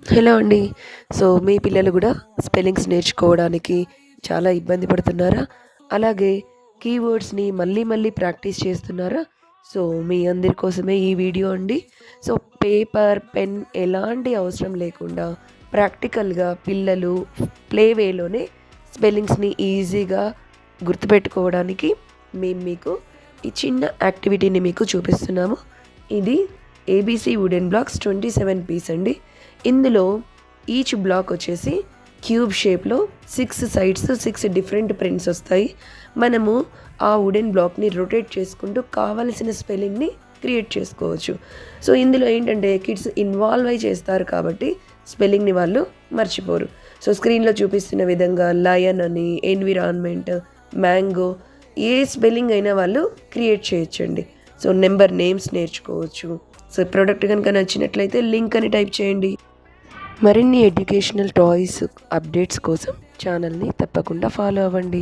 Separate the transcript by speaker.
Speaker 1: Hello అండి. So, మీ పిల్లలు గూడా స్పెల్లింగ్స్ నేర్చుకోవడానికి చాలా ఇబ్బంది పడుతున్నారా? అలాగే కీవర్డ్స్‌ని మళ్ళీ మళ్ళీ ప్రాక్టీస్ చేస్తున్నారా? సో, మీ అందరి కోసమే ఈ వీడియో అండి. సో, పేపర్, పెన్ ఎలాంటి అవసరం లేకుండా ప్రాక్టికల్‌గా పిల్లలు ప్లే వేలోనే స్పెల్లింగ్స్‌ని ఈజీగా గుర్తుపెట్టుకోవడానికి మేము మీకు ఈ చిన్న యాక్టివిటీని మీకు చూపిస్తున్నాము. ఇది ఏబీసీ వుడెన్ బ్లాక్స్ 27 పీస్ అండి. ఇందులో ఈచ్ బ్లాక్ వచ్చేసి క్యూబ్ షేప్లో 6 సైడ్స్ 6 డిఫరెంట్ ప్రింట్స్ వస్తాయి. మనము ఆ వుడెన్ బ్లాక్ని రొటేట్ చేసుకుంటూ కావలసిన స్పెల్లింగ్ని క్రియేట్ చేసుకోవచ్చు. సో ఇందులో ఏంటంటే కిడ్స్ ఇన్వాల్వ్ అయి చేస్తారు కాబట్టి స్పెల్లింగ్ని వాళ్ళు మర్చిపోరు. సో స్క్రీన్లో చూపిస్తున్న విధంగా లయన్ అని, ఎన్విరాన్మెంట్, మ్యాంగో ఏ స్పెల్లింగ్ అయినా వాళ్ళు క్రియేట్ చేయొచ్చండి. సో నెంబర్ నేమ్స్ నేర్చుకోవచ్చు. సో ప్రోడక్ట్ కనుక నచ్చినట్లయితే లింక్ అని టైప్ చేయండి. మరిన్ని ఎడ్యుకేషనల్ టాయ్స్ అప్డేట్స్ కోసం ఛానల్ని తప్పకుండా ఫాలో అవ్వండి.